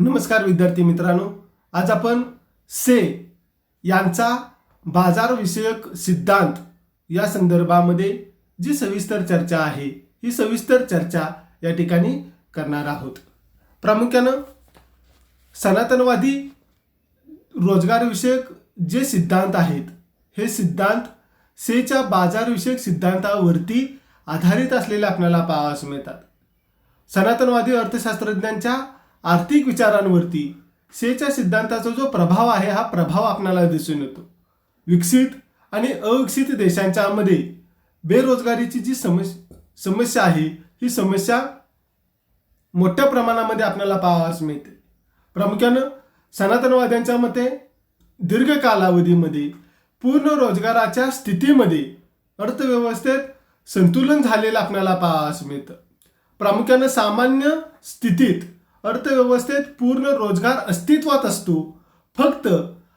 नमस्कार विद्यार्थी मित्रांनो, आज आपण से यांचा बाजारविषयक सिद्धांत या संदर्भामध्ये जी सविस्तर चर्चा आहे ही सविस्तर चर्चा या ठिकाणी करणार आहोत। प्रामुख्यानं सनातनवादी रोजगारविषयक जे सिद्धांत आहेत हे सिद्धांत सेच्या बाजारविषयक सिद्धांतावरती आधारित असलेले आपल्याला पाहावयास मिळतात। सनातनवादी अर्थशास्त्रज्ञांच्या आर्थिक विचारांवरती सेच्या सिद्धांताचा जो प्रभाव आहे हा प्रभाव आपल्याला दिसून येतो। विकसित आणि अविकसित देशांच्या मध्ये बेरोजगारीची जी समस्या आहे ही समस्या मोठ्या प्रमाणामध्ये आपल्याला पाहावयास मिळते। प्रामुख्यानं सनातनवाद्यांच्या मते दीर्घ कालावधीमध्ये पूर्ण रोजगाराच्या स्थितीमध्ये अर्थव्यवस्थेत संतुलन झालेलं आपल्याला पाहावयास मिळतं। प्रामुख्यानं सामान्य स्थितीत अर्थव्यवस्थेत पूर्ण रोजगार अस्तित्वात असतो, फक्त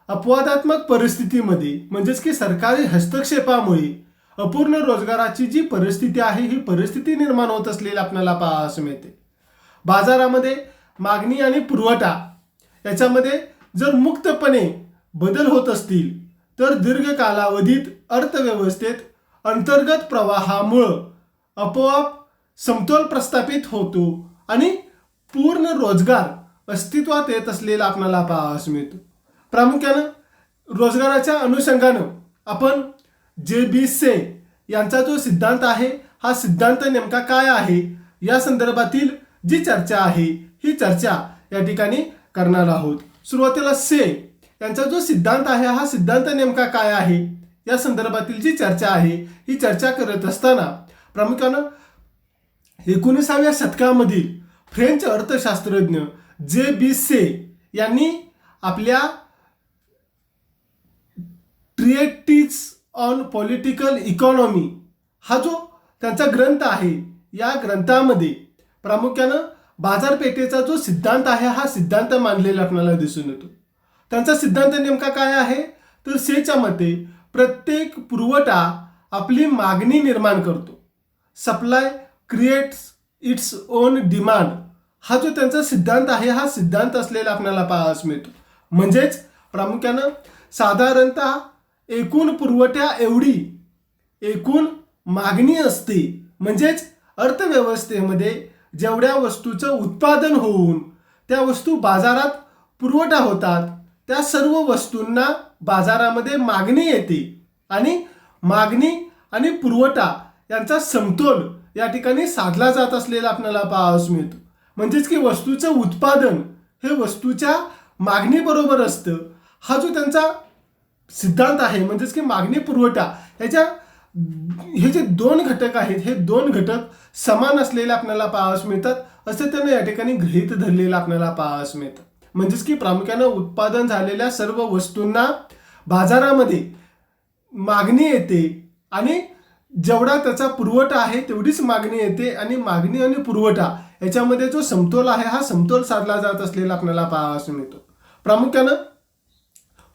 अपवादात्मक परिस्थितीमध्ये म्हणजेच की सरकारी हस्तक्षेपामुळे अपूर्ण रोजगाराची जी परिस्थिती आहे ही परिस्थिती निर्माण होत असलेली आपल्याला पाहावयास मिळते। बाजारामध्ये मागणी आणि पुरवठा याच्यामध्ये जर मुक्तपणे बदल होत असतील तर दीर्घ कालावधीत अर्थव्यवस्थेत अंतर्गत प्रवाहामुळं आपोआप समतोल प्रस्थापित होतो आणि पूर्ण रोजगार अस्तित्वात येत असलेला आपल्याला पाहावयास मिळतो। प्रामुख्यानं रोजगाराच्या अनुषंगानं आपण जे.बी. से यांचा जो सिद्धांत आहे हा सिद्धांत नेमका काय आहे या संदर्भातील जी चर्चा आहे ही चर्चा या ठिकाणी करणार आहोत। सुरुवातीला से यांचा जो सिद्धांत आहे हा सिद्धांत नेमका काय आहे या संदर्भातील जी चर्चा आहे ही चर्चा करत असताना प्रामुख्यानं 19व्या शतकामधील फ्रेंच अर्थशास्त्रज्ञ जे.बी. से यांनी आपल्या ट्रिएटिज ऑन पॉलिटिकल इकॉनॉमी हा जो त्यांचा ग्रंथ आहे या ग्रंथामध्ये प्रामुख्यानं बाजारपेठेचा जो सिद्धांत आहे हा सिद्धांत मांडलेला आपल्याला दिसून येतो। त्यांचा सिद्धांत नेमका काय आहे तर सेच्या मते प्रत्येक पुरवठा आपली मागणी निर्माण करतो, supply creates its own demand हा जो त्यांचा सिद्धांत आहे हा सिद्धांत असलेला आपल्याला पाहावयास मिळतो। म्हणजेच प्रामुख्यानं साधारणतः एकूण पुरवठ्या एवढी एकूण मागणी असते, म्हणजेच अर्थव्यवस्थेमध्ये जेवढ्या वस्तूचं उत्पादन होऊन त्या वस्तू बाजारात पुरवठा होतात त्या सर्व वस्तूंना बाजारामध्ये मागणी येते आणि मागणी आणि पुरवठा यांचा समतोल या ठिकाणी साधला जात असलेला आपल्याला पाहावयास मिळतो। म्हणजेच की वस्तूचं उत्पादन हे वस्तूच्या मागणीबरोबर असतं। हा जो त्यांचा सिद्धांत आहे म्हणजेच की मागणी पुरवठा हे जे दोन घटक आहेत हे दोन घटक समान असलेले आपल्याला पाहावयास मिळतात असं त्यानं या ठिकाणी गृहीत धरलेलं आपल्याला पाहावयास मिळतं। म्हणजेच की प्रामुख्यानं उत्पादन झालेल्या सर्व वस्तूंना बाजारामध्ये मागणी येते आणि जेवढा त्याचा पुरवठा आहे तेवढीच मागणी येते आणि मागणी आणि पुरवठा याच्यामध्ये जो समतोल आहे हा समतोल साधला जात असलेला आपल्याला पाहावयास मिळतो। प्रामुख्यानं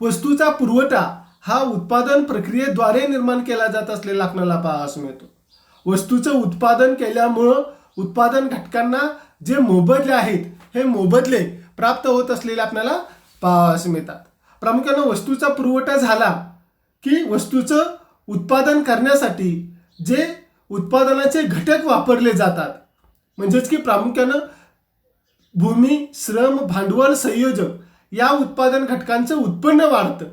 वस्तूचा पुरवठा हा उत्पादन प्रक्रियेद्वारे निर्माण केला जात असलेला आपल्याला पाहावयास मिळतो। वस्तूचं उत्पादन केल्यामुळं उत्पादन घटकांना जे मोबदले आहेत हे मोबदले प्राप्त होत असलेले आपल्याला पाहावयास मिळतात। प्रामुख्यानं वस्तूचा पुरवठा झाला की वस्तूचं उत्पादन करण्यासाठी जे उत्पादनाचे घटक वापरले जातात म्हणजेच की प्रामुख्यानं भूमी, श्रम, भांडवल, संयोजक या उत्पादन घटकांचं उत्पन्न वाढतं।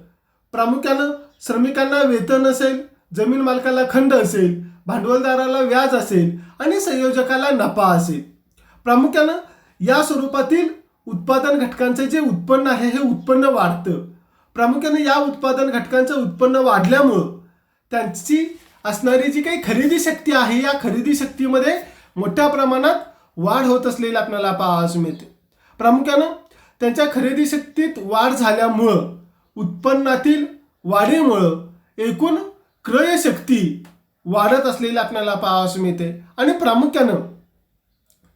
प्रामुख्यानं श्रमिकांना वेतन असेल, जमीन मालकाला खंड असेल, भांडवलदाराला व्याज असेल आणि संयोजकाला नफा असेल। प्रामुख्यानं या स्वरूपातील उत्पादन घटकांचे जे उत्पन्न आहे हे उत्पन्न वाढतं। प्रामुख्यानं या उत्पादन घटकांचं उत्पन्न वाढल्यामुळं त्यांची असणारी जी काही खरेदी शक्ती आहे या खरेदी शक्तीमध्ये मोठ्या प्रमाणात वाढ होत असलेली आपल्याला पाहावयास मिळते। प्रामुख्यानं त्यांच्या खरेदी शक्तीत वाढ झाल्यामुळं उत्पन्नातील वाढीमुळं एकूण क्रयशक्ती वाढत असलेली आपल्याला पाहावयास मिळते आणि प्रामुख्यानं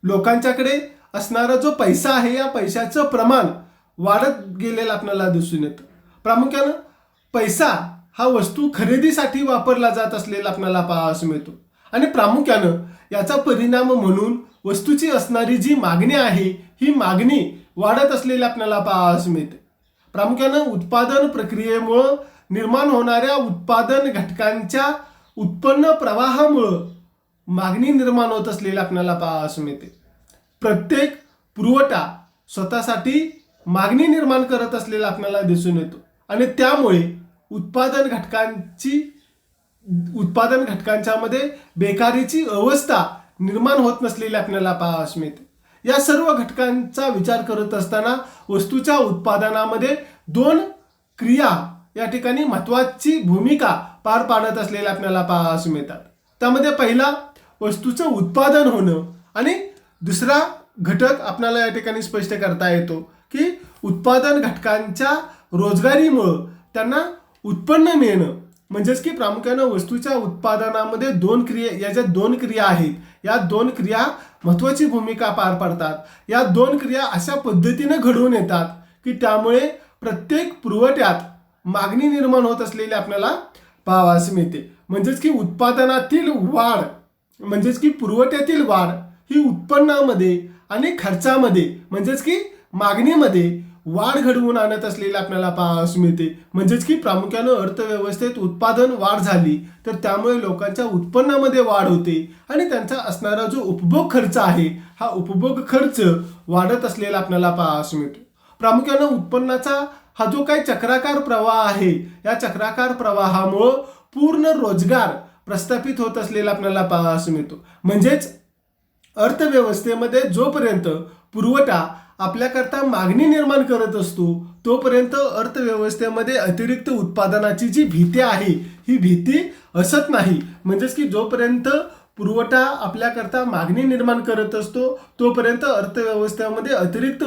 लोकांच्याकडे असणारा जो पैसा आहे या पैशाचं प्रमाण वाढत गेलेलं आपल्याला दिसून येतं। प्रामुख्यानं पैसा हा वस्तू खरेदीसाठी वापरला जात असलेला आपल्याला पाहावयास मिळतो आणि प्रामुख्यानं याचा परिणाम म्हणून वस्तूची असणारी जी मागणी आहे ही मागणी वाढत असलेले आपल्याला पाहावयास मिळते. प्रामुख्यानं उत्पादन प्रक्रियेमुळं निर्माण होणाऱ्या उत्पादन घटकांच्या उत्पन्न प्रवाहामुळं मागणी निर्माण होत असलेली आपल्याला पाहावयास मिळते. प्रत्येक पुरवठा स्वतःसाठी मागणी निर्माण करत असलेला आपल्याला दिसून येतो आणि त्यामुळे उत्पादन घटकांच्या मध्ये बेकारीची अवस्था निर्माण होत नसलेली आपल्याला पाहावयास मिळते. या सर्व घटकांचा विचार करत असताना वस्तूच्या उत्पादनामध्ये 2 क्रिया या ठिकाणी महत्त्वाची भूमिका पार पाडत असलेल्या आपल्याला पाहावयास मिळतात. त्यामध्ये पहिला वस्तूचं उत्पादन होणं आणि दुसरा घटक आपल्याला या ठिकाणी स्पष्ट करता येतो की उत्पादन घटकांच्या रोजगारीमुळं त्यांना उत्पन्न मिळणं. म्हणजेच की प्रामुख्यानं वस्तूच्या उत्पादनामध्ये 2 क्रिया, या ज्या 2 क्रिया आहेत, या 2 क्रिया महत्त्वाची भूमिका पार पाडतात. या 2 क्रिया अशा पद्धतीने घडून येतात की त्यामुळे प्रत्येक पुरवठ्यात मागणी निर्माण होत असलेली आपल्याला पाहावयास मिळते. म्हणजेच की उत्पादनातील वाढ, म्हणजेच की पुरवठ्यातील वाढ ही उत्पन्नामध्ये आणि खर्चामध्ये म्हणजेच की मागणीमध्ये वाढ घडवून आणत असलेली आपल्याला पाहावयास मिळते. म्हणजेच की प्रामुख्यानं अर्थव्यवस्थेत उत्पादन वाढ झाली तर त्यामुळे लोकांच्या उत्पन्नामध्ये वाढ होते आणि त्यांचा असणारा जो उपभोग खर्च आहे हा उपभोग खर्च वाढत असलेला आपल्याला पाहावयास मिळतो. प्रामुख्यानं उत्पन्नाचा हा जो काही चक्राकार प्रवाह आहे या चक्राकार प्रवाहामुळं पूर्ण रोजगार प्रस्थापित होत असलेला आपल्याला पाहावयास मिळतो. म्हणजेच अर्थव्यवस्थेमध्ये जोपर्यंत पुरवठा आपल्याकरता मागणी निर्माण करत असतो तोपर्यंत अर्थव्यवस्थेमध्ये अतिरिक्त उत्पादनाची जी भीती आहे ही भीती असत नाही. म्हणजेच की जोपर्यंत पुरवठा आपल्याकरता मागणी निर्माण करत असतो तोपर्यंत अर्थव्यवस्थेमध्ये अतिरिक्त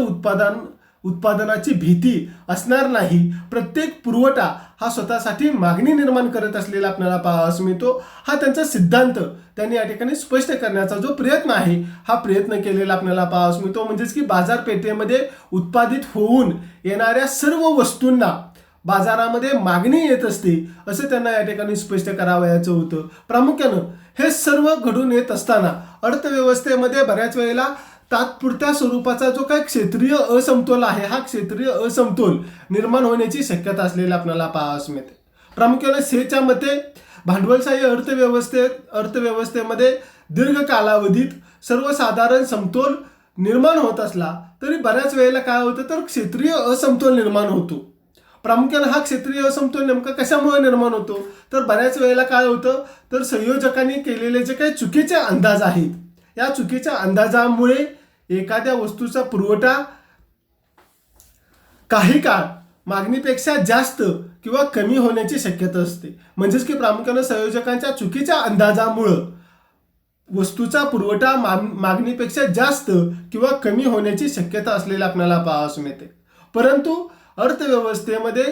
उत्पादनाची भीती असणार नाही. प्रत्येक पुरवठा हा स्वतःसाठी मागणी निर्माण करत असलेला आपल्याला पाहावयास मिळतो. हा त्यांचा सिद्धांत त्यांनी या ठिकाणी स्पष्ट करण्याचा जो प्रयत्न आहे हा प्रयत्न केलेला आपल्याला पाहावयास मिळतो. म्हणजेच की बाजारपेठेमध्ये उत्पादित होऊन येणाऱ्या सर्व वस्तूंना बाजारामध्ये मागणी येत असते असं त्यांना या ठिकाणी स्पष्ट करावयाचं होतं. प्रामुख्यानं हे सर्व घडून येत असताना अर्थव्यवस्थेमध्ये बऱ्याच वेळेला तात्पुरत्या स्वरूपाचा जो काही क्षेत्रीय असमतोल आहे हा क्षेत्रीय असमतोल निर्माण होण्याची शक्यता असलेला आपल्याला पाहावयास मिळते. प्रामुख्याने सेच्या मते भांडवलशाही अर्थव्यवस्थेमध्ये दीर्घ कालावधीत सर्वसाधारण समतोल निर्माण होत असला तरी बऱ्याच वेळेला काय होतं तर क्षेत्रीय असमतोल निर्माण होतो. प्रामुख्याने हा क्षेत्रीय असमतोल नेमका कशामुळे निर्माण होतो तर बऱ्याच वेळेला काय होतं तर संयोजकांनी केलेले जे काही चुकीचे अंदाज आहेत या चुकीच्या अंदाजामुळे एखाद्या वस्तूचा पुरवठा काही काळ मागणीपेक्षा जास्त किंवा कमी होण्याची शक्यता असते. म्हणजेच की प्रामुख्यानं संयोजकांच्या चुकीच्या अंदाजामुळं वस्तूचा पुरवठा मागणीपेक्षा जास्त किंवा कमी होण्याची शक्यता असलेला आपल्याला पाहावयास मिळते. परंतु अर्थव्यवस्थेमध्ये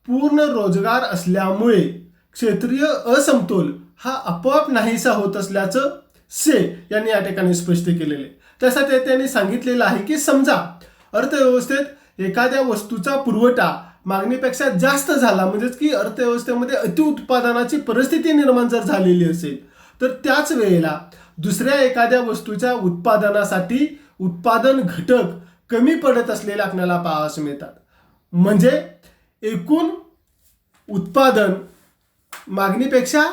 पूर्ण रोजगार असल्यामुळे क्षेत्रीय असमतोल हा आपोआप नाहीसा होत असल्याचं से यांनी या ठिकाणी स्पष्ट केलेले. त्यासाठी त्यांनी सांगितलेलं आहे की समजा अर्थव्यवस्थेत एखाद्या वस्तूचा पुरवठा मागणीपेक्षा जास्त झाला म्हणजेच की अर्थव्यवस्थेमध्ये अतिउत्पादनाची परिस्थिती निर्माण जर झालेली असेल तर त्याच वेळेला दुसऱ्या एखाद्या वस्तूच्या उत्पादनासाठी उत्पादन घटक कमी पडत असलेले आपल्याला पाहावयास मिळतात. म्हणजे एकूण उत्पादन मागणीपेक्षा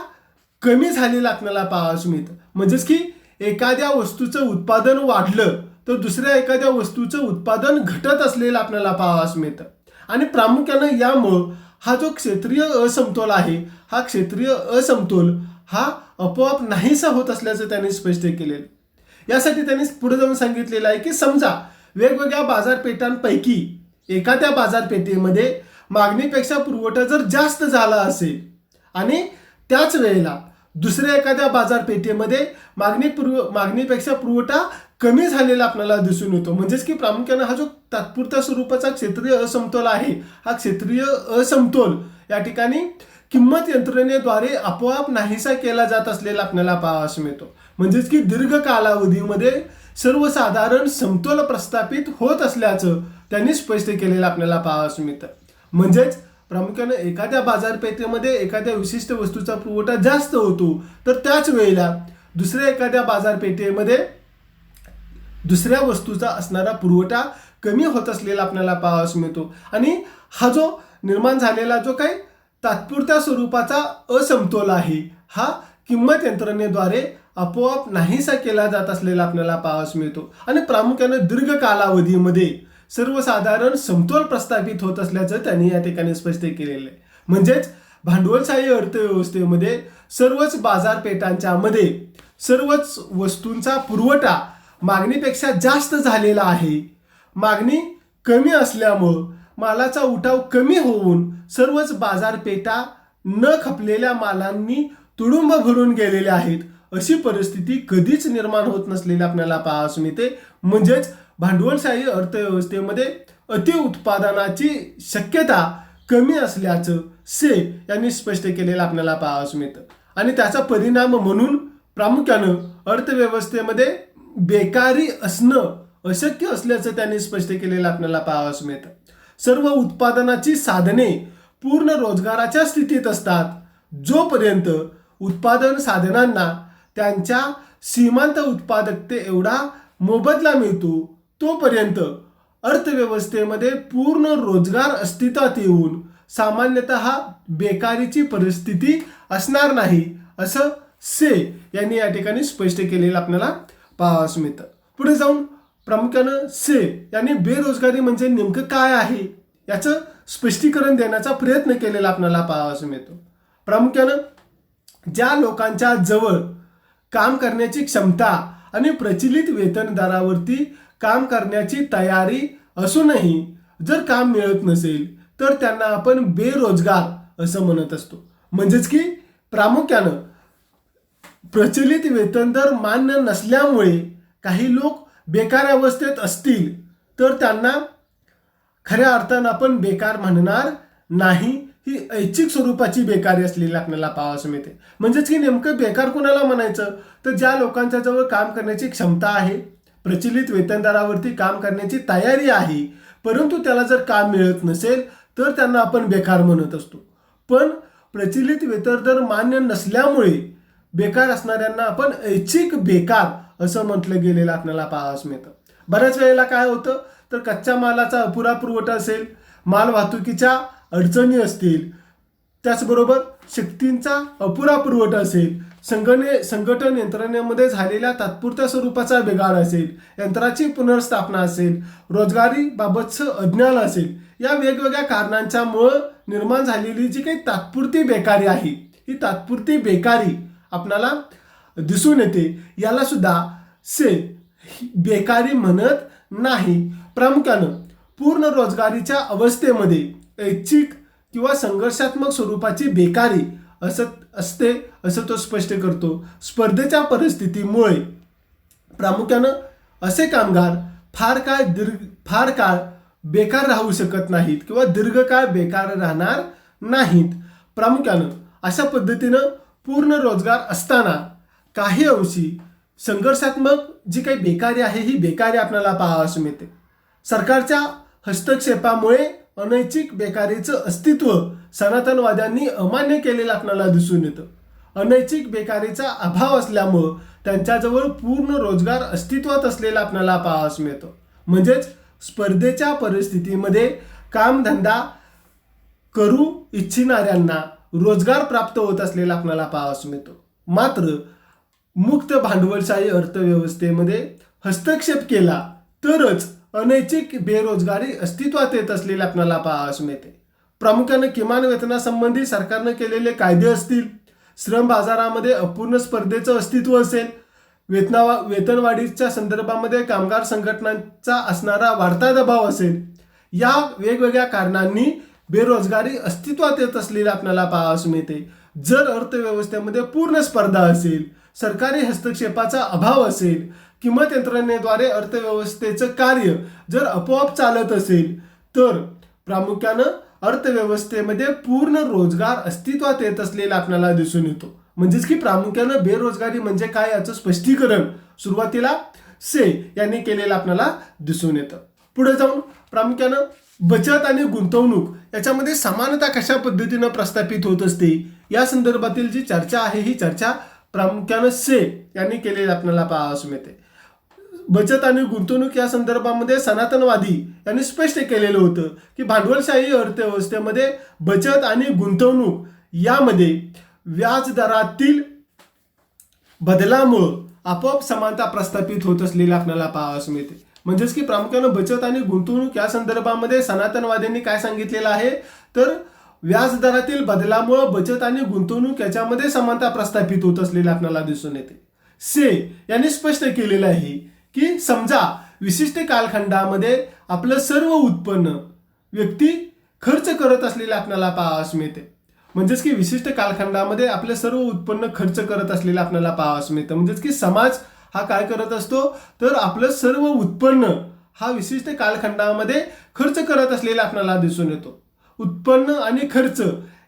कमी झालेलं आपल्याला पाहावयास मिळतं. म्हणजेच की एखाद्या वस्तूचं उत्पादन वाढलं तर दुसऱ्या एखाद्या वस्तूचं उत्पादन घटत असलेलं आपल्याला पाहावयास मिळतं. आणि प्रामुख्यानं यामुळं हा जो क्षेत्रीय असमतोल आहे हा क्षेत्रीय असमतोल हा आपोआप नाहीसा होत असल्याचं त्यांनी स्पष्ट केलेलं. यासाठी त्यांनी पुढे जाऊन सांगितलेलं आहे की समजा वेगवेगळ्या बाजारपेठांपैकी एखाद्या बाजारपेठेमध्ये मागणीपेक्षा पुरवठा जर जास्त झाला असेल आणि त्याच वेळेला दुसऱ्या एखाद्या बाजारपेठेमध्ये मागणीपेक्षा पुरवठा कमी झालेला आपल्याला दिसून येतो. म्हणजेच की प्रामुख्याने हा जो तात्पुरत्या स्वरूपाचा क्षेत्रीय असमतोल आहे हा क्षेत्रीय असमतोल या ठिकाणी किंमत यंत्रणेद्वारे आपोआप नाहीसा केला जात असलेला आपल्याला पाहावयास मिळतो. म्हणजेच की दीर्घ कालावधीमध्ये सर्वसाधारण समतोल प्रस्थापित होत असल्याचं त्यांनी स्पष्ट केलेलं आपल्याला पाहावयास मिळतं. म्हणजेच प्रामुख्याने एखाद्या बाजारपेठेमध्ये एखाद्या विशिष्ट वस्तूचा पुरवठा जास्त होतो तर त्याच वेळेला दुसऱ्या एखाद्या बाजारपेठेमध्ये दुसऱ्या वस्तूचा असणारा पुरवठा कमी होत असलेला आपल्याला पाहावयास मिळतो. आणि हा जो निर्माण झालेला जो काही तात्पुरत्या स्वरूपाचा असमतोल आहे हा किंमत यंत्रणेद्वारे आपोआप नाहीसा केला जात असलेला आपल्याला पाहावयास मिळतो. आणि प्रामुख्याने दीर्घ कालावधीमध्ये सर्वसाधारण समतोल प्रस्थापित होत असल्याचं त्यांनी या ठिकाणी स्पष्ट केलेलं आहे. म्हणजेच भांडवलशाही अर्थव्यवस्थेमध्ये सर्वच बाजारपेठांच्या मध्ये सर्वच वस्तूंचा पुरवठा मागणीपेक्षा जास्त झालेला आहे. मागणी कमी असल्यामुळं मालाचा उठाव कमी होऊन सर्वच बाजारपेठा न खपलेल्या मालांनी तुडुंब भरून गेलेल्या आहेत. अशी परिस्थिती कधीच निर्माण होत नसलेली आपल्याला पाहावयास मिळते. म्हणजेच भांडवलशाही अर्थव्यवस्थेमध्ये अतिउत्पादनाची शक्यता कमी असल्याचं से यांनी स्पष्ट केलेलं आपल्याला पाहावयास मिळतं. आणि त्याचा परिणाम म्हणून प्रामुख्यानं अर्थव्यवस्थेमध्ये बेकारी असणं अशक्य असल्याचं त्यांनी स्पष्ट केलेलं आपल्याला पाहावयास मिळतं. सर्व उत्पादनाची साधने पूर्ण रोजगाराच्या स्थितीत असतात. जोपर्यंत उत्पादन साधनांना त्यांच्या सीमांत उत्पादकते एवढा मोबदला मिळतो तोपर्यंत अर्थव्यवस्थेमध्ये पूर्ण रोजगार अस्तित्वात येऊन सामान्यतः बेकारीची परिस्थिती असणार नाही असं से यांनी या ठिकाणी स्पष्ट केलेलं आपल्याला पाहावयास मिळतं. पुढे जाऊन प्रामुख्यानं से यांनी बेरोजगारी म्हणजे नेमकं काय आहे याचं स्पष्टीकरण देण्याचा प्रयत्न केलेला आपल्याला पाहावयास मिळतो. प्रामुख्यानं ज्या लोकांच्या जवळ काम करण्याची क्षमता आणि प्रचलित वेतन दरावरती काम करण्याची तयारी असूनही जर काम मिळत नसेल तर त्यांना आपण बेरोजगार असं म्हणत असतो. म्हणजेच की प्रामुख्यानं प्रचलित वेतन दर मान्य नसल्यामुळे काही लोक बेकार अवस्थेत असतील तर त्यांना खऱ्या अर्थानं आपण बेकार म्हणणार नाही. ही ऐच्छिक स्वरूपाची बेकारी असलेली आपल्याला पाहावयास मिळते. म्हणजेच की नेमकं बेकार कोणाला म्हणायचं तर ज्या लोकांच्या जवळ काम करण्याची क्षमता आहे, प्रचलित वेतन दरावरती काम करण्याची तयारी आहे, परंतु त्याला जर काम मिळत नसेल तर त्यांना आपण बेकार म्हणत असतो. पण प्रचलित वेतन दर मान्य नसल्यामुळे बेकार असणाऱ्यांना आपण ऐच्छिक बेकार असं म्हटलं गेलेलं आपल्याला पाहावयास मिळतं. बऱ्याच वेळेला काय होतं तर कच्च्या मालाचा अपुरा पुरवठा असेल, माल वाहतुकीच्या अडचणी असतील, त्याचबरोबर शक्तींचा अपुरा पुरवठा असेल, संघटन यंत्रणेमध्ये झालेल्या तात्पुरत्या स्वरूपाचा बिघाड असेल, यंत्राची पुनर्स्थापना असेल, रोजगारीबाबतचं अज्ञान असेल, या वेगवेगळ्या कारणांच्यामुळं निर्माण झालेली जी काही तात्पुरती बेकारी आहे ही तात्पुरती बेकारी आपल्याला दिसून येते. याला सुद्धा से बेकारी म्हणत नाही. प्रामुख्यानं पूर्ण रोजगारीच्या अवस्थेमध्ये ऐच्छिक किंवा संघर्षात्मक स्वरूपाची बेकारी असते असं तो स्पष्ट करतो. स्पर्धेच्या परिस्थितीमुळे प्रामुख्यानं असे कामगार फार काळ बेकार राहू शकत नाहीत किंवा दीर्घकाळ बेकार राहणार नाहीत. प्रामुख्यानं अशा पद्धतीनं पूर्ण रोजगार असताना काही अंशी संघर्षात्मक जी काही बेकारी आहे ही बेकारी आपल्याला पाहावयास मिळते. सरकारच्या हस्तक्षेपामुळे अनैच्छिक बेकारीचं अस्तित्व सनातनवाद्यांनी अमान्य केलेलं आपल्याला दिसून येतं. अनैच्छिक बेकारीचा अभाव असल्यामुळं त्यांच्याजवळ पूर्ण रोजगार अस्तित्वात असलेला आपल्याला पाहावयास मिळतो. म्हणजेच स्पर्धेच्या परिस्थितीमध्ये कामधंदा करू इच्छिणाऱ्यांना रोजगार प्राप्त होत असलेला आपल्याला पाहावयास मिळतो. मात्र मुक्त भांडवलशाही अर्थव्यवस्थेमध्ये हस्तक्षेप केला तरच अनैच्छिक बेरोजगारी अस्तित्वात येत असलेले आपल्याला पाहावयास मिळते. प्रामुख्याने किमान वेतनासंबंधी सरकारनं केलेले कायदे असतील, श्रम बाजारामध्ये अपूर्ण स्पर्धेचं अस्तित्व असेल, वेतनवाढीच्या संदर्भामध्ये कामगार संघटनांचा असणारा वाढता दबाव असेल, या वेगवेगळ्या कारणांनी बेरोजगारी अस्तित्वात येत असलेली आपल्याला पाहावयास मिळते. जर अर्थव्यवस्थेमध्ये पूर्ण स्पर्धा असेल, सरकारी हस्तक्षेपाचा अभाव असेल, किंमत यंत्रणेद्वारे अर्थव्यवस्थेचं कार्य जर आपोआप चालत असेल तर प्रामुख्यानं अर्थव्यवस्थेमध्ये पूर्ण रोजगार अस्तित्वात येत असलेला आपल्याला दिसून येतो. म्हणजेच की प्रामुख्यानं बेरोजगारी म्हणजे काय याचं स्पष्टीकरण सुरुवातीला से यांनी केलेलं आपल्याला दिसून येतं. पुढे जाऊन प्रामुख्यानं बचत आणि गुंतवणूक याच्यामध्ये समानता कशा पद्धतीनं प्रस्थापित होत असते या संदर्भातील जी चर्चा आहे ही चर्चा प्रामुख्यानं से यांनी केलेली आपल्याला पाहावयास मिळते. बचत आणि गुंतवणूक या संदर्भामध्ये सनातनवादी यांनी स्पष्ट केलेलं होतं की भांडवलशाही अर्थव्यवस्थेमध्ये बचत आणि गुंतवणूक यामध्ये व्याजदरातील बदलामुळं आपोआप समानता प्रस्थापित होत असलेली आपल्याला पाहावयास मिळते. म्हणजेच की प्रामुख्यानं बचत आणि गुंतवणूक या संदर्भामध्ये सनातनवाद्यांनी काय सांगितलेलं आहे तर व्याजदरातील बदलामुळे बचत आणि गुंतवणूक याच्यामध्ये समानता प्रस्थापित होत असलेली आपल्याला दिसून येते. से यांनी स्पष्ट केलेलं आहे की समजा विशिष्ट कालखंडामध्ये आपलं सर्व उत्पन्न व्यक्ती खर्च करत असलेले आपल्याला पाहावयास मिळते. म्हणजेच की विशिष्ट कालखंडामध्ये आपलं सर्व उत्पन्न खर्च करत असलेलं आपल्याला पाहावयास मिळतं. म्हणजेच की समाज हा काय करत असतो तर आपलं सर्व उत्पन्न हा विशिष्ट कालखंडामध्ये खर्च करत असलेला आपल्याला दिसून येतो. उत्पन्न आणि खर्च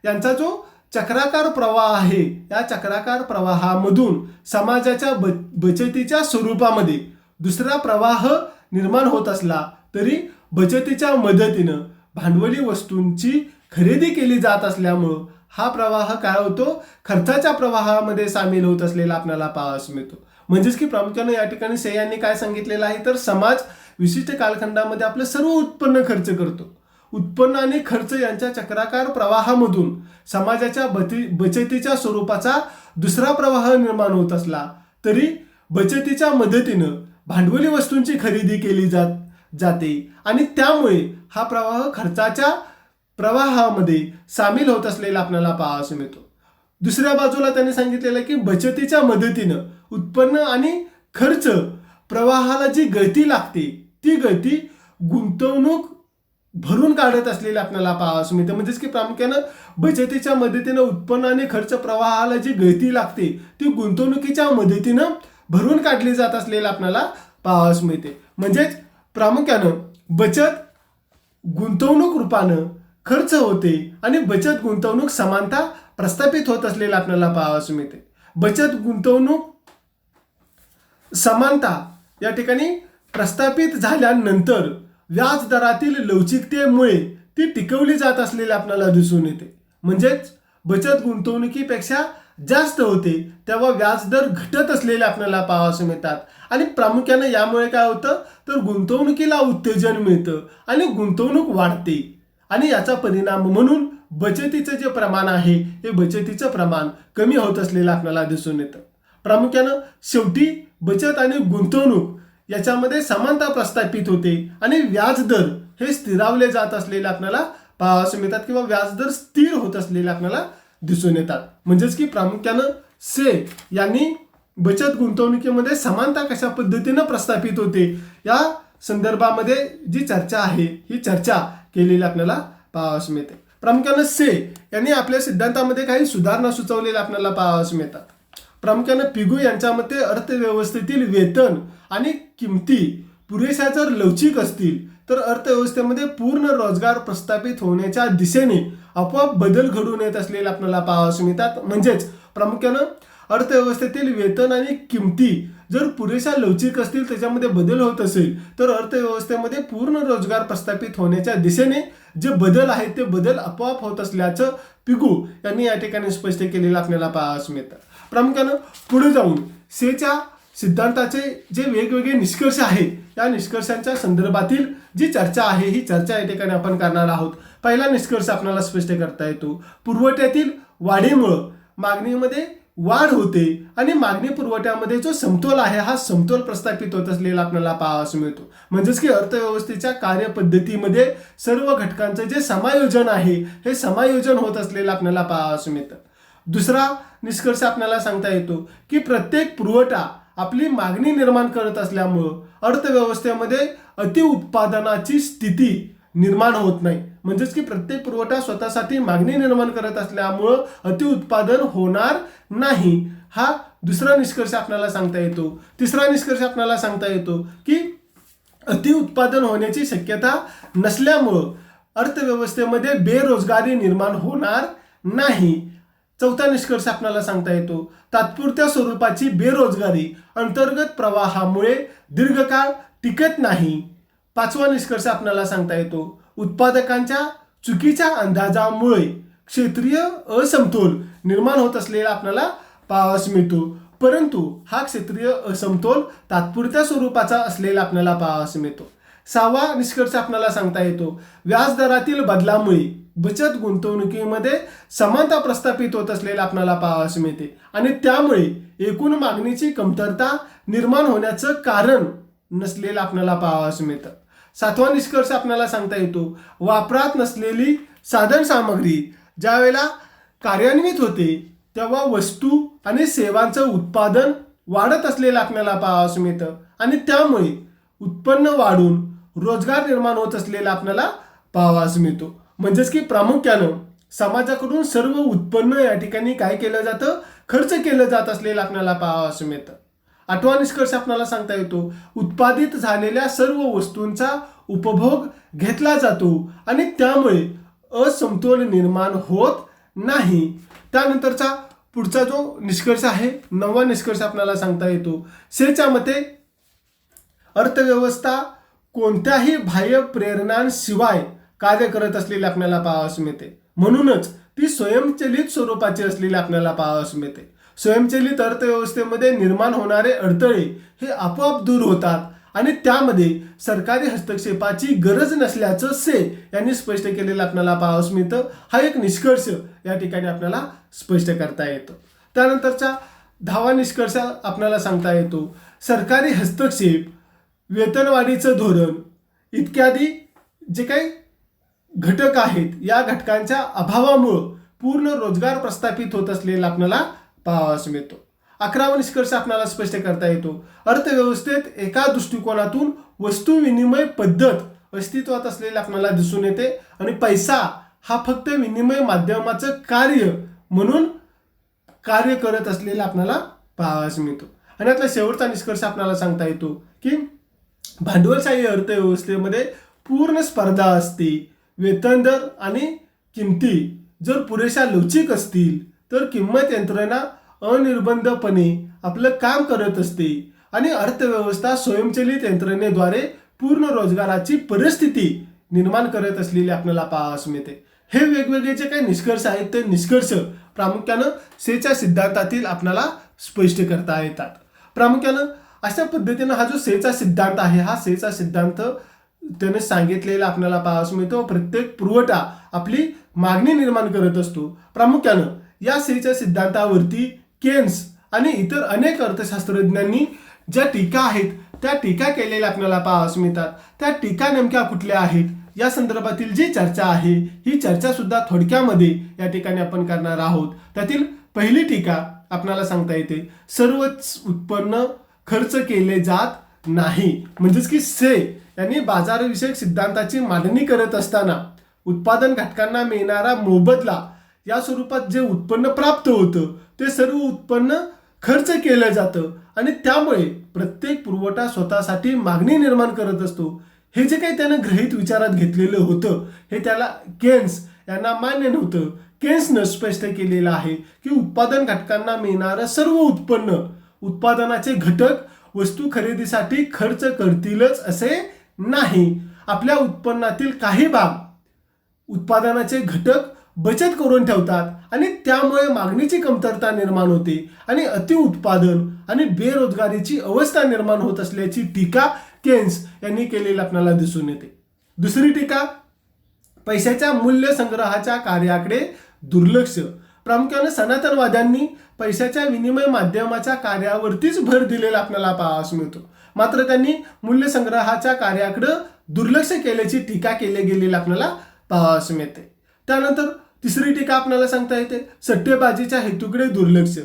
यांचा जो चक्राकार प्रवाह आहे या चक्राकार प्रवाहामधून समाजाच्या बचतीच्या स्वरूपामध्ये दुसरा प्रवाह निर्माण होत असला तरी बचतीच्या मदतीनं भांडवली वस्तूंची खरेदी केली जात असल्यामुळं हा प्रवाह काय होतो खर्चाच्या प्रवाहामध्ये सामील होत असलेला आपल्याला पाहावयास मिळतो. म्हणजेच की प्रामुख्याने या ठिकाणी से यांनी काय सांगितलेलं आहे तर समाज विशिष्ट कालखंडामध्ये आपलं सर्व उत्पन्न खर्च करतो. उत्पन्न आणि खर्च यांच्या चक्राकार प्रवाहामधून समाजाच्या बचतीच्या स्वरूपाचा दुसरा प्रवाह निर्माण होत असला तरी बचतीच्या मदतीनं भांडवली वस्तूंची खरेदी केली जाते आणि त्यामुळे हा प्रवाह खर्चाच्या प्रवाहामध्ये सामील होत असलेला आपल्याला पाहावयास मिळतो. दुसऱ्या बाजूला त्यांनी सांगितलेलं की बचतीच्या मदतीनं उत्पन्न आणि खर्च प्रवाहाला जी गळती लागते ती गळती गुंतवणूक भरून काढत असलेली आपल्याला पाहावयास मिळते. म्हणजेच की प्रामुख्यानं बचतीच्या मदतीनं उत्पन्न आणि खर्च प्रवाहाला जी गळती लागते ती गुंतवणुकीच्या मदतीनं भरून काढली जात असलेली आपल्याला पाहावयास मिळते. म्हणजेच प्रामुख्यानं बचत गुंतवणूक रूपानं खर्च होते आणि बचत गुंतवणूक समानता प्रस्थापित होत असलेला आपल्याला पाहावयास मिळते. बचत गुंतवणूक समानता या ठिकाणी प्रस्थापित झाल्यानंतर व्याजदरातील लवचिकतेमुळे ती टिकवली जात असलेली आपल्याला दिसून येते. म्हणजेच बचत गुंतवणुकीपेक्षा जास्त होते तेव्हा व्याजदर घटत असलेले आपल्याला पाहावयास मिळतात आणि प्रामुख्याने यामुळे काय होतं तर गुंतवणुकीला उत्तेजन मिळतं आणि गुंतवणूक वाढते आणि याचा परिणाम म्हणून बचतीचं जे प्रमाण आहे हे बचतीचं प्रमाण कमी होत असलेलं आपल्याला दिसून येतं. प्रामुख्यानं शेवटी बचत आणि गुंतवणूक याच्यामध्ये समानता प्रस्थापित होते आणि व्याजदर हे स्थिरावले जात असलेले आपल्याला पाहावयास मिळतात किंवा व्याजदर स्थिर होत असलेले आपल्याला दिसून येतात. म्हणजेच की प्रामुख्यानं से यांनी बचत गुंतवणुकीमध्ये समानता कशा पद्धतीनं प्रस्थापित होते या संदर्भामध्ये जी चर्चा आहे ही चर्चा केलेली आपल्याला पाहावयास मिळते. प्रामुख्यानं से यांनी आपल्या सिद्धांतामध्ये काही सुधारणा सुचवलेल्या आपल्याला पाहावयास मिळतात. प्रामुख्यानं पिगू यांच्या मते अर्थव्यवस्थेतील वेतन आणि किमती पुरेशा जर लवचिक असतील तर अर्थव्यवस्थेमध्ये पूर्ण रोजगार प्रस्थापित होण्याच्या दिशेने आपोआप बदल घडून येत असलेले आपल्याला पाहावयास मिळतात. म्हणजेच प्रामुख्यानं अर्थव्यवस्थेतील वेतन आणि किमती जर पुरेशा लवचिक असतील त्याच्यामध्ये बदल होत असेल तर अर्थव्यवस्थेमध्ये पूर्ण रोजगार प्रस्थापित होण्याच्या दिशेने जे बदल आहेत ते बदल आपोआप होत असल्याचं पिगू यांनी या ठिकाणी स्पष्ट केलेलं आपल्याला पाहावयास मिळतं. प्रामुख्यानं पुढे जाऊन सेच्या सिद्धांताचे जे वेगवेगळे निष्कर्ष आहेत या निष्कर्षांच्या संदर्भातील जी चर्चा आहे ही चर्चा या ठिकाणी आपण करणार आहोत. पहिला निष्कर्ष आपल्याला स्पष्ट करता येतो पुरवठ्यातील वाढीमुळं मागणीमध्ये वाढ होते आणि मागणी पुरवठ्यामध्ये जो समतोल आहे हा समतोल प्रस्थापित होत असलेला आपल्याला पाहावयास मिळतो. म्हणजेच की अर्थव्यवस्थेच्या कार्यपद्धतीमध्ये सर्व घटकांचं जे समायोजन आहे हे समायोजन होत असलेलं आपल्याला पाहावयास मिळतं. दुसरा निष्कर्ष आपल्याला सांगता येतो की प्रत्येक पुरवठा आपली मागणी निर्माण करत असल्यामुळं अर्थव्यवस्थेमध्ये अतिउत्पादनाची स्थिती निर्माण होत नाही. म्हणजेच की प्रत्येक पुरवठा स्वतःसाठी मागणी निर्माण करत असल्यामुळं अतिउत्पादन होणार नाही हा दुसरा निष्कर्ष आपल्याला सांगता येतो. तिसरा निष्कर्ष आपल्याला सांगता येतो की अतिउत्पादन होण्याची शक्यता नसल्यामुळं अर्थव्यवस्थेमध्ये बेरोजगारी निर्माण होणार नाही. चौथा निष्कर्ष आपल्याला सांगता येतो तात्पुरत्या स्वरूपाची बेरोजगारी अंतर्गत प्रवाहामुळे दीर्घकाळ टिकत नाही. पाचवा निष्कर्ष आपल्याला सांगता येतो उत्पादकांच्या चुकीच्या अंदाजामुळे क्षेत्रीय असमतोल निर्माण होत असलेला आपल्याला पाहावयास मिळतो. परंतु हा क्षेत्रीय असमतोल तात्पुरत्या स्वरूपाचा असलेला आपल्याला पाहावयास मिळतो. 6वा निष्कर्ष आपल्याला सांगता येतो, व्याजदरातील बदलामुळे बचत गुंतवणुकीमध्ये समानता प्रस्थापित होत असलेला आपल्याला पाहावयास मिळते आणि त्यामुळे एकूण मागणीची कमतरता निर्माण होण्याचं कारण नसलेलं आपल्याला पाहावयास मिळतं. 7वा निष्कर्ष आपल्याला सांगता येतो, वापरात नसलेली साधन सामग्री ज्या वेळेला कार्यान्वित होते तेव्हा वस्तू आणि सेवांचं उत्पादन वाढत असलेलं आपल्याला पाहावयास मिळतं आणि त्यामुळे उत्पन्न वाढून रोजगार निर्माण होत असलेला आपल्याला पाहावयास मिळतो. म्हणजेच की प्रामुख्यानं समाजाकडून सर्व उत्पन्न या ठिकाणी काय केलं जातं, खर्च केलं जात असलेलं आपल्याला पाहावयास मिळतं. 8वा निष्कर्ष आपल्याला सांगता येतो, उत्पादित झालेल्या सर्व वस्तूंचा उपभोग घेतला जातो आणि त्यामुळे असमतोल निर्माण होत नाही. त्यानंतरचा पुढचा जो निष्कर्ष आहे 9वा निष्कर्ष आपल्याला सांगता येतो, सेच्या मते अर्थव्यवस्था कोणत्याही बाह्य प्रेरणांशिवाय कार्य करत असलेली आपल्याला पाहावयास मिळते. म्हणूनच ती स्वयंचलित स्वरूपाची असलेली आपल्याला पाहावयास मिळते. स्वयंचलित अर्थव्यवस्थेमध्ये निर्माण होणारे अडथळे हे आपोआप दूर होतात आणि त्यामध्ये सरकारी हस्तक्षेपाची गरज नसल्याचं से यांनी स्पष्ट केलेलं आपल्याला पाहावयास मिळतं. हा एक निष्कर्ष या ठिकाणी आपल्याला स्पष्ट करता येतो. त्यानंतरचा 10वा निष्कर्ष आपल्याला सांगता येतो, सरकारी हस्तक्षेप, वेतनवाढीचं धोरण इत्यादी जे काही घटक आहेत या घटकांच्या अभावामुळं पूर्ण रोजगार प्रस्थापित होत असलेला आपल्याला पाहावयास मिळतो. 11वा निष्कर्ष आपल्याला स्पष्ट करता येतो, अर्थव्यवस्थेत एका दृष्टिकोनातून वस्तू विनिमय पद्धत अस्तित्वात असलेली आपल्याला दिसून येते आणि पैसा हा फक्त विनिमय माध्यमाचं कार्य म्हणून कार्य करत असलेला आपल्याला पाहावयास मिळतो. आणि यातला शेवटचा निष्कर्ष आपल्याला सांगता येतो की भांडवलशाही अर्थव्यवस्थेमध्ये पूर्ण स्पर्धा असते. वेतन दर आणि किमती जर पुरेशा लवचिक असतील तर किंमत यंत्रणा अनिर्बंधपणे आपलं काम करत असते आणि अर्थव्यवस्था स्वयंचलित यंत्रणेद्वारे पूर्ण रोजगाराची परिस्थिती निर्माण करत असलेली आपल्याला पाहावयास मिळते. हे वेगवेगळे जे काही निष्कर्ष आहेत ते निष्कर्ष प्रामुख्यानं सेच्या सिद्धांतातील आपल्याला स्पष्ट करता येतात. प्रामुख्यानं अशा पद्धतीनं हा जो सेचा सिद्धांत आहे हा सेचा सिद्धांत त्याने सांगितलेला आपल्याला पाहावयास मिळतो. प्रत्येक पुरवठा आपली मागणी निर्माण करत असतो. प्रामुख्यानं या सेच्या सिद्धांतावरती केन्स आणि इतर अनेक अर्थशास्त्रज्ञांनी ज्या टीका आहेत त्या टीका केलेल्या आपल्याला पाहावयास मिळतात. त्या टीका नेमक्या कुठल्या आहेत या संदर्भातील जी चर्चा आहे ही चर्चा सुद्धा थोडक्यामध्ये या ठिकाणी आपण करणार आहोत. त्यातील पहिली टीका आपल्याला सांगता येते, सर्वच उत्पन्न खर्च केले जात नाही. म्हणजेच की से यांनी बाजारविषयक सिद्धांताची मांडणी करत असताना उत्पादन घटकांना मिळणारा मोबदला या स्वरूपात जे उत्पन्न प्राप्त होतं ते सर्व उत्पन्न खर्च केलं जातं आणि त्यामुळे प्रत्येक पुरवठा स्वतःसाठी मागणी निर्माण करत असतो. हे जे काही त्यानं गृहीत विचारात घेतलेलं होतं हे त्याला केन्स यांना मान्य नव्हतं. केन्सनं स्पष्ट केलेलं आहे की उत्पादन घटकांना मिळणारं सर्व उत्पन्न उत्पादनाचे घटक वस्तू खरेदीसाठी खर्च करतीलच असे नाही. आपल्या उत्पन्नातील काही भाग उत्पादनाचे घटक बचत करून ठेवतात आणि त्यामुळे मागणीची कमतरता निर्माण होते आणि अतिउत्पादन आणि बेरोजगारीची अवस्था निर्माण होत असल्याची टीका केन्स यांनी केलेली आपल्याला दिसून येते. दुसरी टीका, पैशाच्या मूल्य संग्रहाच्या कार्याकडे दुर्लक्ष. प्रामुख्याने सनातनवाद्यांनी पैशाच्या विनिमय माध्यमाच्या कार्यावरतीच भर दिलेला आपल्याला पाहावयास मिळतो. मात्र त्यांनी मूल्य संग्रहाच्या कार्याकडे दुर्लक्ष केल्याची टीका केली गेलेली आपल्याला पाहावयास मिळते. त्यानंतर तिसरी टीका आपल्याला सांगता येते, सट्टेबाजीच्या हेतूकडे दुर्लक्ष.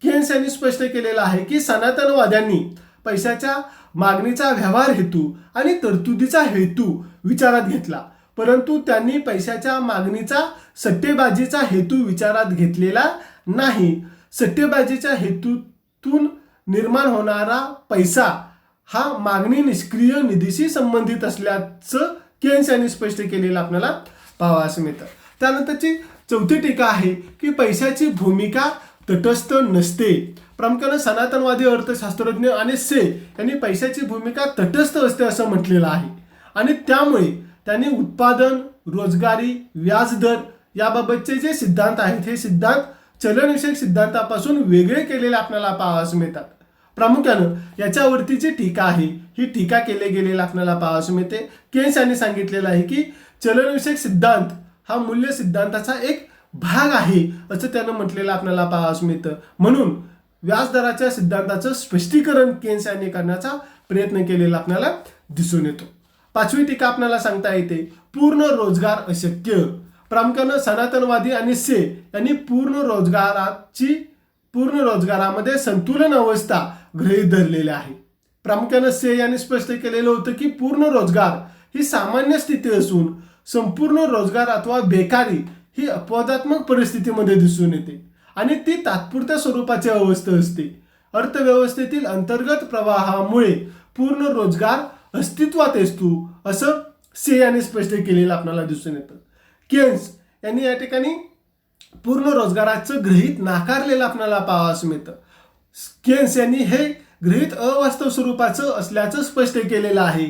केन्स यांनी स्पष्ट केलेलं आहे की सनातनवाद्यांनी पैशाच्या मागणीचा व्यवहार हेतू आणि तरतुदीचा हेतू विचारात घेतला, परंतु त्यांनी पैशाच्या मागणीचा सट्टेबाजीचा हेतू विचारात घेतलेला नाही. सट्टेबाजीच्या हेतूतून निर्माण होणारा पैसा हा मागणी निष्क्रिय निधीशी संबंधित असल्याचं केन्स यांनी स्पष्ट केलेलं आपल्याला पाहावयास मिळतं. त्यानंतरची चौथी टीका आहे की पैशाची भूमिका तटस्थ नसते. प्रामुख्याने सनातनवादी अर्थशास्त्रज्ञ आणि से यांनी पैशाची भूमिका तटस्थ असते असं म्हटलेलं आहे आणि त्यामुळे त्यांनी उत्पादन, रोजगारी, व्याजदर याबाबतचे जे सिद्धांत आहेत हे सिद्धांत चलनविषयक सिद्धांतापासून वेगळे केलेले आपल्याला पाहावयास मिळतात. प्रामुख्यानं याच्यावरती जी टीका आहे ही टीका केले गेलेला आपल्याला पाहावयास मिळते. केन्स यांनी सांगितलेलं आहे की चलनविषयक सिद्धांत हा मूल्य सिद्धांताचा एक भाग आहे असं त्यानं म्हटलेलं आपल्याला पाहावयास मिळतं. म्हणून व्याजदराच्या सिद्धांताचं स्पष्टीकरण केन्स यांनी करण्याचा प्रयत्न केलेला आपल्याला दिसून येतो. पाचवी टीका आपल्याला सांगता येते पूर्ण रोजगार अशक्य. प्रामुख्यानं सनातनवादी आणि से यांनी पूर्ण रोजगारामध्ये संतुलन अवस्था गृहीत धरलेली आहे. प्रामुख्यानं से यांनी स्पष्ट केलेलं होतं की पूर्ण रोजगार ही सामान्य स्थिती असून संपूर्ण रोजगार अथवा बेकारी ही अपवादात्मक परिस्थितीमध्ये दिसून येते आणि ती तात्पुरत्या स्वरूपाची अवस्था असते. अर्थव्यवस्थेतील अंतर्गत प्रवाहामुळे पूर्ण रोजगार अस्तित्वात असतो असं से यांनी स्पष्ट केलेलं आपल्याला दिसून येतं. केन्स यांनी या ठिकाणी पूर्ण रोजगाराचं गृहीत नाकारलेलं आपल्याला पाहावयास मिळतं. केन्स यांनी हे गृहीत अवास्तव स्वरूपाचं असल्याचं स्पष्ट केलेलं आहे.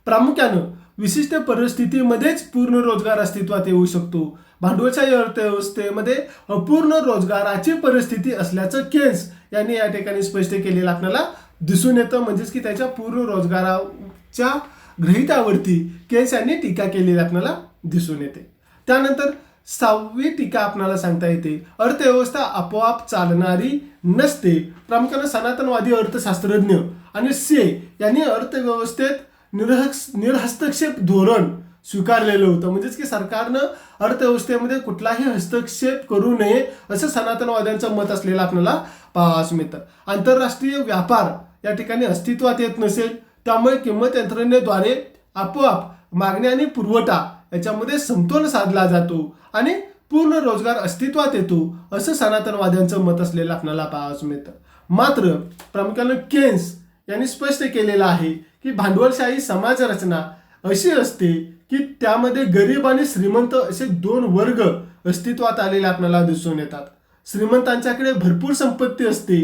प्रामुख्यानं विशिष्ट परिस्थितीमध्येच पूर्ण रोजगार अस्तित्वात येऊ शकतो. भांडवलशाही अर्थव्यवस्थेमध्ये अपूर्ण रोजगाराची परिस्थिती असल्याचं केन्स यांनी या ठिकाणी स्पष्ट केलेलं आपल्याला दिसून येतं. म्हणजेच की त्याच्या पूर्ण रोजगाराच्या गृहीतावरती केन्स यांनी टीका केलेली आपल्याला दिसून येते. त्यानंतर सहावी टीका आपल्याला सांगता येते अर्थव्यवस्था आपोआप चालणारी नसते. प्रामुख्यानं सनातनवादी अर्थशास्त्रज्ञ आणि से यांनी अर्थव्यवस्थेत निरहस्तक्षेप धोरण स्वीकारलेलं होतं. म्हणजेच की सरकारनं अर्थव्यवस्थेमध्ये कुठलाही हस्तक्षेप करू नये असं सनातनवाद्यांचं मत असलेलं आपल्याला पाहावयास मिळतं. आंतरराष्ट्रीय व्यापार या ठिकाणी अस्तित्वात येत नसेल त्यामुळे किंमत यंत्रणेद्वारे आपोआप मागणी आणि पुरवठा याच्यामध्ये समतोल साधला जातो आणि पूर्ण रोजगार अस्तित्वात येतो असं सनातनवाद्यांचं मत असलेलं आपल्याला पाहावयास मिळतं. मात्र प्रामुख्यानं केन्स यांनी स्पष्ट केलेलं आहे की भांडवलशाही समाज रचना अशी असते की त्यामध्ये गरीब आणि श्रीमंत असे दोन वर्ग अस्तित्वात आलेले आपल्याला दिसून येतात. श्रीमंतांच्याकडे भरपूर संपत्ती असते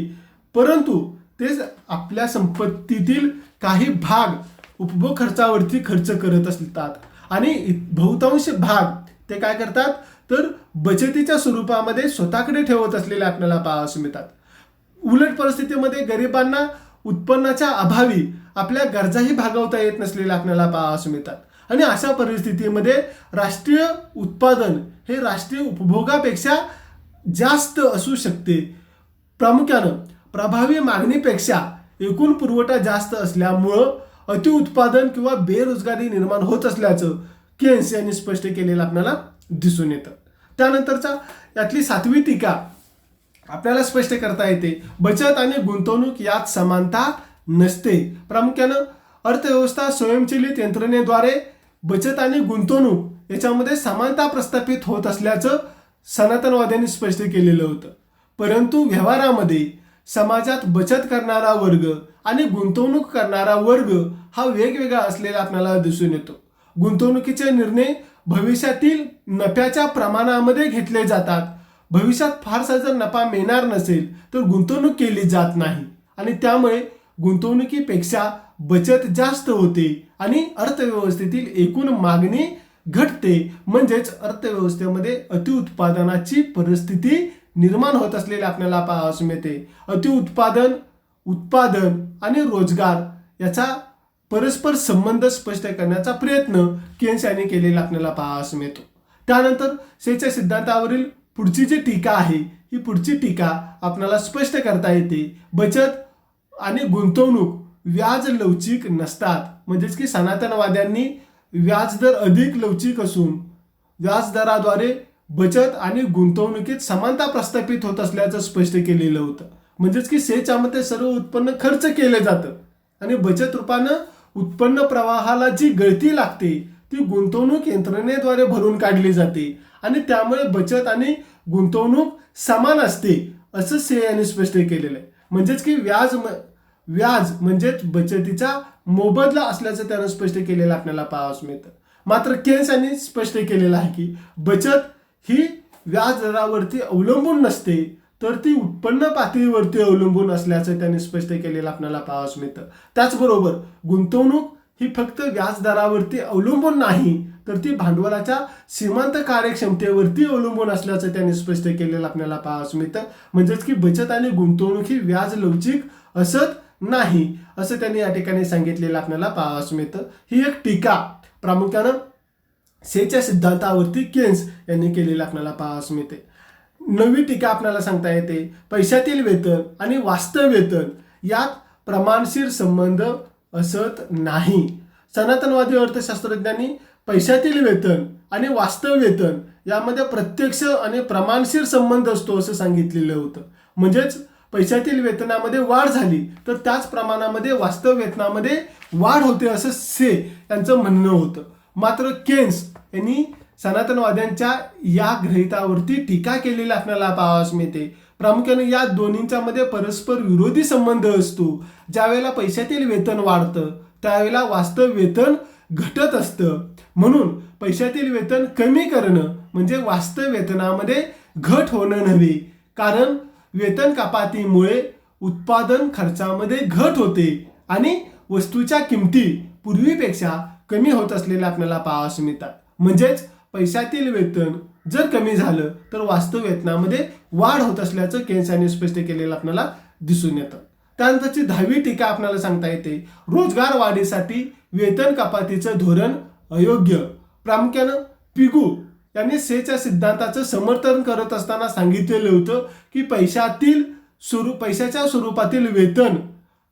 परंतु ते आपल्या संपत्तीतील काही भाग उपभोग खर्चावरती खर्च करत असतात आणि बहुतांश भाग ते काय करतात तर बचतीच्या स्वरूपामध्ये स्वतःकडे ठेवत असलेले आपल्याला पाहावयास मिळतात. उलट परिस्थितीमध्ये गरिबांना उत्पन्नाच्या अभावी आपल्या गरजाही भागवता येत नसलेल्या आपल्याला पाहावयास मिळतात आणि अशा परिस्थितीमध्ये राष्ट्रीय उत्पादन हे राष्ट्रीय उपभोगापेक्षा जास्त असू शकते. प्रामुख्यानं प्रभावी मागणीपेक्षा एकूण पुरवठा जास्त असल्यामुळं अतिउत्पादन किंवा बेरोजगारी निर्माण होत असल्याचं केन्स यांनी स्पष्ट केलेलं आपल्याला दिसून येतं. त्यानंतरचा यातली सातवी टीका आपल्याला स्पष्ट करता येते बचत आणि गुंतवणूक यात समानता नसते. प्रामुख्यानं अर्थव्यवस्था स्वयंचलित यंत्रणेद्वारे बचत आणि गुंतवणूक याच्यामध्ये समानता प्रस्थापित होत असल्याचं सनातनवाद्यांनी स्पष्ट केलेलं होतं. परंतु व्यवहारामध्ये समाजात बचत करणारा वर्ग आणि गुंतवणूक करणारा वर्ग हा वेगवेगळा असलेला आपल्याला दिसून येतो. गुंतवणुकीचे निर्णय भविष्यातील नफ्याच्या प्रमाणामध्ये घेतले जातात. भविष्यात फारसा जर नफा मिळणार नसेल तर गुंतवणूक केली जात नाही आणि त्यामुळे गुंतवणुकीपेक्षा बचत जास्त होते आणि अर्थव्यवस्थेतील एकूण मागणी घटते. म्हणजेच अर्थव्यवस्थेमध्ये अतिउत्पादनाची परिस्थिती निर्माण होत असलेले आपल्याला पाहावयास मिळते. अतिउत्पादन, उत्पादन आणि रोजगार याचा परस्पर संबंध स्पष्ट करण्याचा प्रयत्न केन्स यांनी केलेला आपल्याला पाहावयास मिळतो. त्यानंतर सेच्या सिद्धांतावरील पुढची जी टीका आहे ही पुढची टीका आपल्याला स्पष्ट करता येते बचत आणि गुंतवणूक व्याज लवचिक नसतात. म्हणजेच की सनातनवाद्यांनी व्याजदर अधिक लवचिक असून व्याजदराद्वारे बचत आणि गुंतवणुकीत समानता प्रस्थापित होत असल्याचं स्पष्ट केलेलं होतं. म्हणजेच की सेच्या मते सर्व उत्पन्न खर्च केले जातं आणि बचत रूपानं उत्पन्न प्रवाहाला जी गळती लागते ती गुंतवणूक यंत्रणेद्वारे भरून काढली जाते आणि त्यामुळे बचत आणि गुंतवणूक समान असते असं से यांनी स्पष्ट केलेलं आहे. म्हणजेच की व्याज म्हणजेच बचतीचा मोबदला असल्याचं त्यानं स्पष्ट केलेलं आपल्याला पाहावयास मिळतं. मात्र केन्स यांनी स्पष्ट केलेलं आहे की बचत ही व्याज दरावरती अवलंबून नसते तर ती उत्पन्न पातळीवरती अवलंबून असल्याचं त्यांनी स्पष्ट केलेलं आपल्याला पाहावयास मिळतं. त्याचबरोबर गुंतवणूक ही फक्त व्याजदरावरती अवलंबून नाही, तर ती भांडवलाच्या सीमांत कार्यक्षमतेवरती अवलंबून असल्याचं त्यांनी स्पष्ट केलेलं आपल्याला पाहावयास मिळतं. म्हणजेच की बचत आणि गुंतवणूक ही व्याज लवचिक असत नाही, असं त्यांनी या ठिकाणी सांगितलेलं आपल्याला पाहावयास मिळतं. ही एक टीका प्रामुख्यानं सेच्या सिद्धांतावरती केन्स यांनी केलेली आपल्याला पाहावयास मिळते. नवी टीका आपल्याला सांगता येते, पैशातील वेतन आणि वास्तव वेतन यात प्रमाणशीर संबंध असत नाही. सनातनवादी अर्थशास्त्रज्ञांनी पैशातील वेतन आणि वास्तव वेतन यामध्ये प्रत्यक्ष आणि प्रमाणशीर संबंध असतो असं सांगितलेलं होतं. म्हणजेच पैशातील वेतनामध्ये वाढ झाली तर त्याच प्रमाणामध्ये वास्तव वेतनामध्ये वाढ होते असं से यांचं म्हणणं होतं. मात्र केन्स यांनी सनातनवाद्यांच्या या गृहितावरती टीका केलेली आपल्याला पाहावयास मिळते. प्रामुख्याने या दोन्हींच्या मध्ये परस्पर विरोधी संबंध असतो. ज्यावेळेला पैशातील वेतन वाढतं त्यावेळेला वास्तव वेतन घटत असतं. म्हणून पैशातील वेतन कमी करणं म्हणजे वास्तव वेतनामध्ये घट होणं नव्हे, कारण वेतन कपातीमुळे उत्पादन खर्चामध्ये घट होते आणि वस्तूच्या किमती पूर्वीपेक्षा कमी होत असलेल्या आपल्याला पाहावयास मिळतात. म्हणजेच पैशातील वेतन जर कमी झालं तर वास्तव वेतनामध्ये वाढ होत असल्याचं केन्स यांनी स्पष्ट केलेलं आपल्याला दिसून येतं. त्यानंतरची 10वी टीका आपल्याला सांगता येते, रोजगार वाढीसाठी वेतन कपातीचं धोरण अयोग्य. प्रामुख्यानं पिगू यांनी सेच्या सिद्धांताचं समर्थन करत असताना सांगितलेलं होतं की पैशाच्या स्वरूपातील वेतन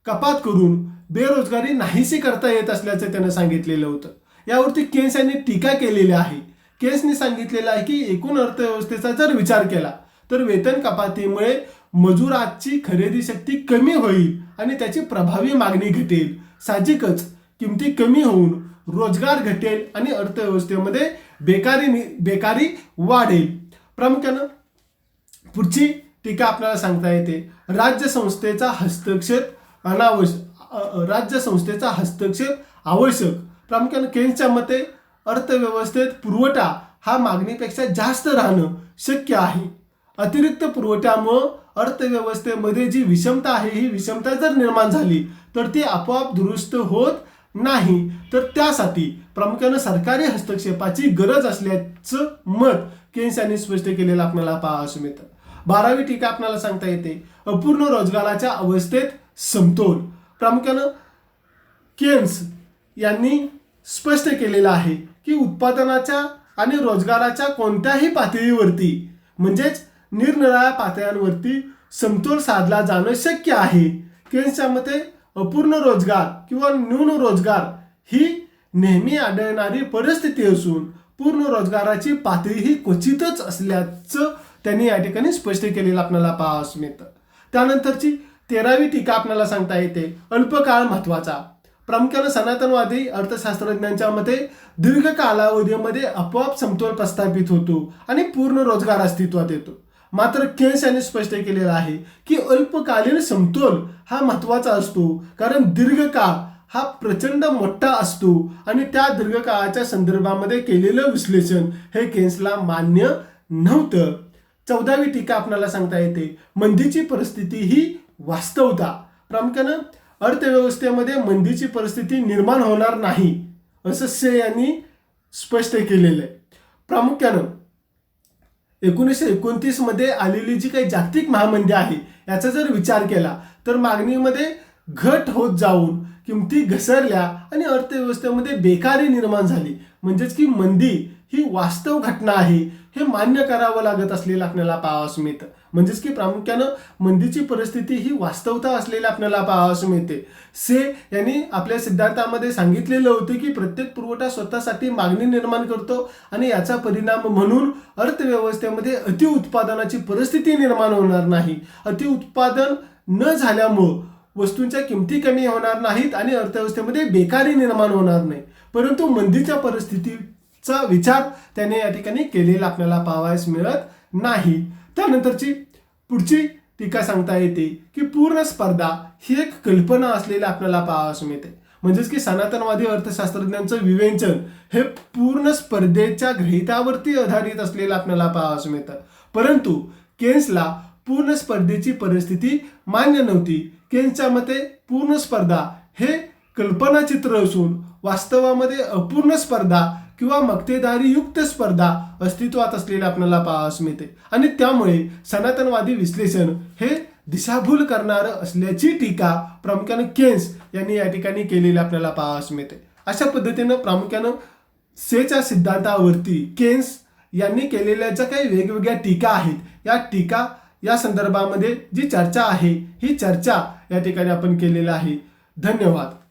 कपात करून बेरोजगारी नाहीशी करता येत असल्याचं त्यानं सांगितलेलं होतं. यावरती केन्स यांनी टीका केलेली आहे. केन्सने सांगितलेलं आहे की एकूण अर्थव्यवस्थेचा जर विचार केला तर वेतन कपातीमुळे मजुराची खरेदी शक्ती कमी होईल आणि त्याची प्रभावी मागणी घटेल. साहजिकच किमती कमी होऊन रोजगार घटेल आणि अर्थव्यवस्थेमध्ये बेकारी वाढेल. प्रामुख्यानं पुढची टीका आपल्याला सांगता येते, राज्य संस्थेचा हस्तक्षेप आवश्यक. प्रामुख्यानं केन्सच्या मते अर्थव्यवस्थेत पुरवठा हा मागणीपेक्षा जास्त राहणं शक्य आहे. अतिरिक्त पुरवठ्यामुळं अर्थव्यवस्थेमध्ये जी विषमता आहे ही विषमता जर निर्माण झाली तर ती आपोआप दुरुस्त होत नाही, तर त्यासाठी प्रामुख्यानं सरकारी हस्तक्षेपाची गरज असल्याचं मत केन्स यांनी स्पष्ट केलेलं आपल्याला पाहावयास मिळतं. 12वी टीका आपल्याला सांगता येते, अपूर्ण रोजगाराच्या अवस्थेत समतोल. प्रामुख्यानं केन्स यांनी स्पष्ट केलेलं आहे की उत्पादनाच्या आणि रोजगाराच्या कोणत्याही पातळीवरती म्हणजेच निरनिराळ्या पातळ्यांवरती समतोल साधला जाणं शक्य आहे. केन्सच्या मते अपूर्ण रोजगार किंवा न्यून रोजगार ही नेहमी आढळणारी परिस्थिती असून पूर्ण रोजगाराची पातळी ही क्वचितच असल्याचं त्यांनी या ठिकाणी स्पष्ट केलेलं आपल्याला पाहावयास मिळतं. त्यानंतरची 13वी टीका आपल्याला सांगता येते, अल्पकाळ महत्वाचा. प्रामुख्यानं सनातनवादी अर्थशास्त्रज्ञांच्या मते दीर्घ कालावधीमध्ये आपोआप समतोल प्रस्थापित होतो आणि पूर्ण रोजगार अस्तित्वात येतो. मात्र केन्स यांनी स्पष्ट केलेलं आहे की अल्पकालीन समतोल हा महत्वाचा असतो, कारण दीर्घकाळ हा प्रचंड मोठा असतो आणि त्या दीर्घकाळाच्या संदर्भामध्ये केलेलं विश्लेषण हे केन्सला मान्य नव्हतं. 14वी टीका आपल्याला सांगता येते, मंदीची परिस्थिती ही वास्तवता. प्रामुख्यानं अर्थव्यवस्थेमध्ये मंदीची परिस्थिती निर्माण होणार नाही असं से यांनी स्पष्ट केलेलं आहे. प्रामुख्यानं 1929 मध्ये आलेली जी काही जागतिक महामंदी आहे याचा जर विचार केला तर मागणीमध्ये घट होत जाऊन किमती घसरल्या आणि अर्थव्यवस्थेमध्ये बेकारी निर्माण झाली. म्हणजेच की मंदी ही वास्तव घटना आहे हे मान्य करावं लागत असलेलं आपल्याला पाहावयास मिळतं. म्हणजेच की प्रामुख्यानं मंदीची परिस्थिती ही वास्तवता असलेली आपल्याला पाहावयास मिळते. से यांनी आपल्या सिद्धांतामध्ये सांगितलेलं होतं की प्रत्येक पुरवठा स्वतःसाठी मागणी निर्माण करतो आणि याचा परिणाम म्हणून अर्थव्यवस्थेमध्ये अतिउत्पादनाची परिस्थिती निर्माण होणार नाही. अतिउत्पादन न झाल्यामुळं वस्तूंच्या किमती कमी होणार नाहीत आणि अर्थव्यवस्थेमध्ये बेकारी निर्माण होणार नाही. परंतु मंदीच्या परिस्थितीचा विचार त्याने या ठिकाणी केलेला आपल्याला पाहावयास मिळत नाही. त्यानंतरची पुढची टीका सांगता येते की पूर्ण स्पर्धा ही एक कल्पना असलेली आपल्याला पाहावयास मिळते. म्हणजेच की सनातनवादी अर्थशास्त्रज्ञांचं विवेचन हे पूर्ण स्पर्धेच्या गृहितावरती आधारित असलेलं आपल्याला पाहावयास मिळतं. परंतु केन्सला पूर्ण स्पर्धेची परिस्थिती मान्य नव्हती. केन्सच्या मते पूर्ण स्पर्धा हे कल्पनाचित्र असून वास्तवामध्ये अपूर्ण स्पर्धा किंवा मक्तेदारीयुक्त स्पर्धा अस्तित्वात असलेली आपल्याला पाहावयास मिळते आणि त्यामुळे सनातनवादी विश्लेषण हे दिशाभूल करणारं असल्याची टीका प्रामुख्यानं केन्स यांनी या ठिकाणी केलेली आपल्याला पाहावयास मिळते. अशा पद्धतीनं प्रामुख्यानं सेच्या सिद्धांतावरती केन्स यांनी केलेल्या ज्या काही वेगवेगळ्या टीका आहेत या टीका या संदर्भामध्ये जी चर्चा आहे ही चर्चा या ठिकाणी आपण केलेली आहे. धन्यवाद.